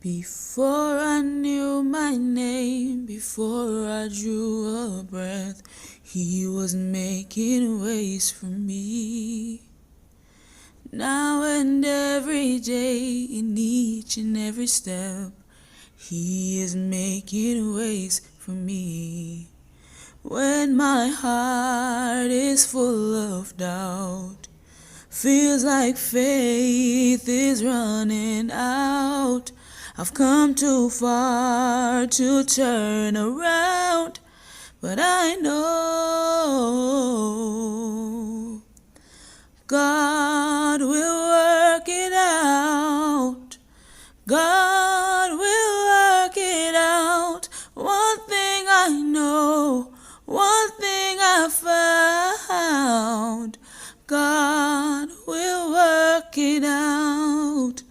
Before I knew my name, before I drew a breath, He was making ways for me. Now and every day, in each and every step, He is making ways for me. When my heart is full of doubt, feels like faith is running out, I've come too far to turn around, but I know God will work it out. God will work it out. One thing I know, one thing I found, God will work it out.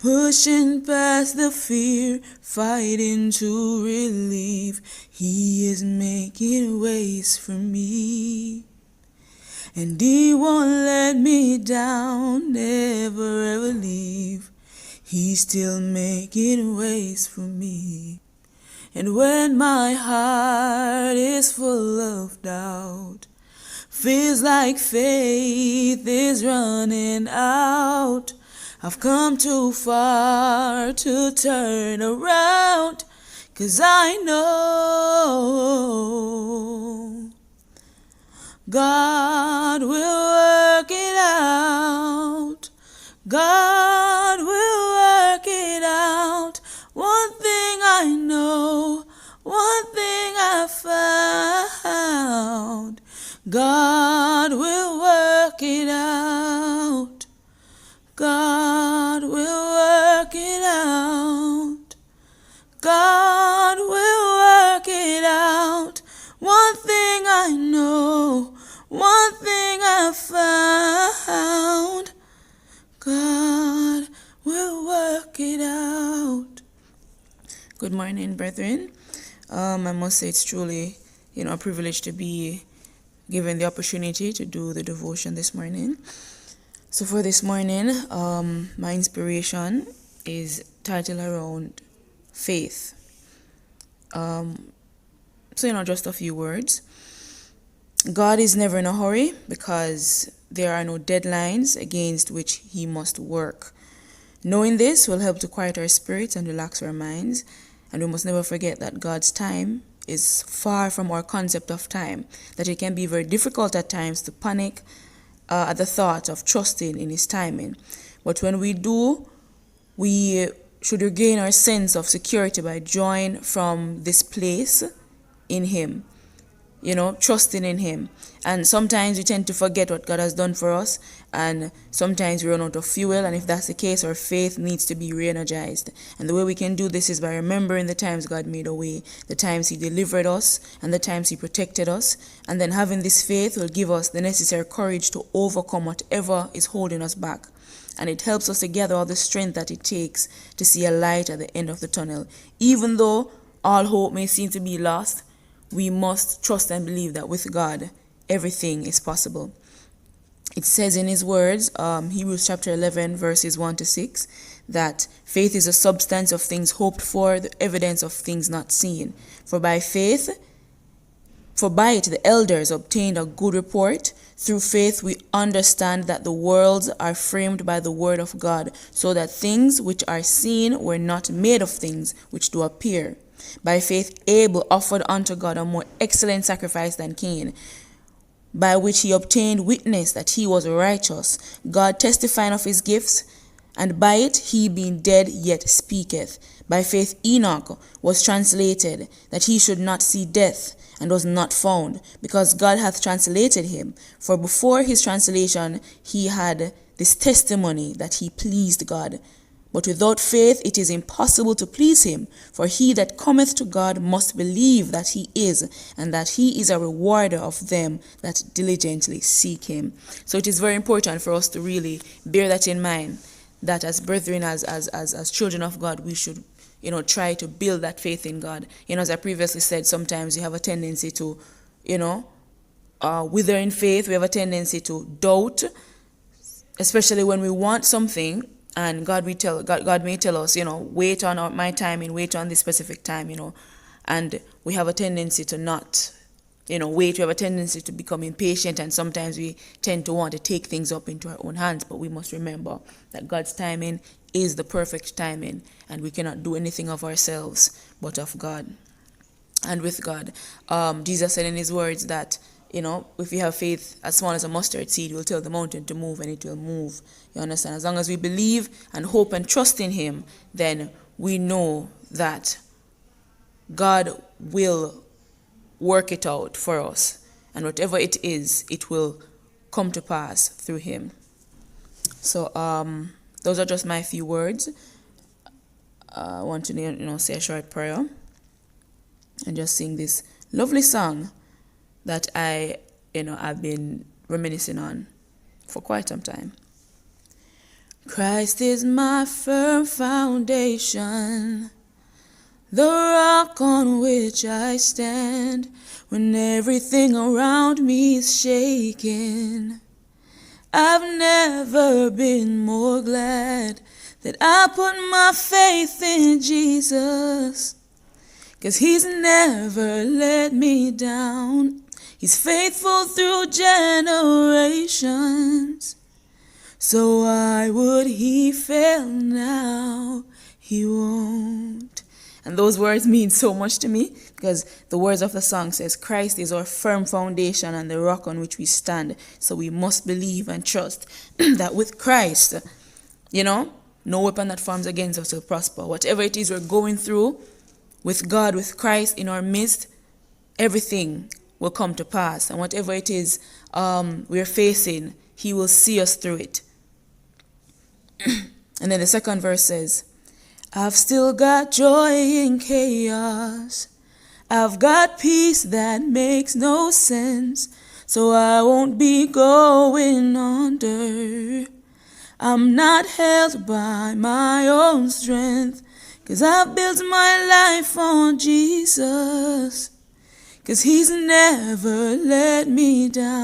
Pushing past the fear, fighting to relieve, He is making ways for me. And He won't let me down, never ever leave. He's still making ways for me. And when my heart is full of doubt, feels like faith is running out, I've come too far to turn around, 'cause I know God will work it out. God will work it out. One thing I know, one thing I found, God will work it out. God will work it out. God will work it out. One thing I know, one thing I found, God will work it out. Good morning, brethren. I must say it's truly, a privilege to be given the opportunity to do the devotion this morning. So for this morning, my inspiration is titled around faith. Just a few words. God is never in a hurry because there are no deadlines against which He must work. Knowing this will help to quiet our spirits and relax our minds, and we must never forget that God's time is far from our concept of time, that it can be very difficult at times to panic at the thought of trusting in His timing. But when we do, we should regain our sense of security by drawing from this place in Him, trusting in Him. And sometimes we tend to forget what God has done for us, and sometimes we run out of fuel, and if that's the case, our faith needs to be re-energized. And the way we can do this is by remembering the times God made a way, the times He delivered us, and the times He protected us. And then having this faith will give us the necessary courage to overcome whatever is holding us back. And it helps us to gather all the strength that it takes to see a light at the end of the tunnel. Even though all hope may seem to be lost, we must trust and believe that with God, everything is possible. It says in His words, Hebrews chapter 11, verses 1-6, that faith is the substance of things hoped for, the evidence of things not seen. For by it the elders obtained a good report. Through faith we understand that the worlds are framed by the word of God, so that things which are seen were not made of things which do appear. By faith Abel offered unto God a more excellent sacrifice than Cain, by which he obtained witness that he was righteous, God testifying of his gifts, and by it he being dead yet speaketh. By faith Enoch was translated, that he should not see death, and was not found, because God hath translated him. For before his translation he had this testimony that he pleased God. But without faith it is impossible to please Him, for he that cometh to God must believe that He is, and that He is a rewarder of them that diligently seek Him. So it is very important for us to really bear that in mind, that as brethren, as children of God, we should try to build that faith in God. As I previously said, sometimes you have a tendency to wither in faith. We have a tendency to doubt, especially when we want something And God may tell us, wait on my timing, wait on this specific time, and we have a tendency to not, wait. We have a tendency to become impatient, and sometimes we tend to want to take things up into our own hands. But we must remember that God's timing is the perfect timing, and we cannot do anything of ourselves but of God. And with God, Jesus said in his words that, if you have faith as small as a mustard seed, you will tell the mountain to move and it will move. You understand? As long as we believe and hope and trust in him, then we know that God will work it out for us. And whatever it is, it will come to pass through him. So those are just my few words. I want to say a short prayer and just sing this lovely song that I've been reminiscing on for quite some time. Christ is my firm foundation, the rock on which I stand when everything around me is shaking. I've never been more glad that I put my faith in Jesus, 'cause he's never let me down. He's faithful through generations. So why would he fail now? He won't. And those words mean so much to me, because the words of the song says, Christ is our firm foundation and the rock on which we stand. So we must believe and trust that with Christ, no weapon that forms against us will prosper. Whatever it is we're going through, with God, with Christ in our midst, everything will come to pass. And whatever it is we're facing, he will see us through it. And then the second verse says, I've still got joy in chaos. I've got peace that makes no sense. So I won't be going under. I'm not held by my own strength, 'cause I've built my life on Jesus, 'cause he's never let me down.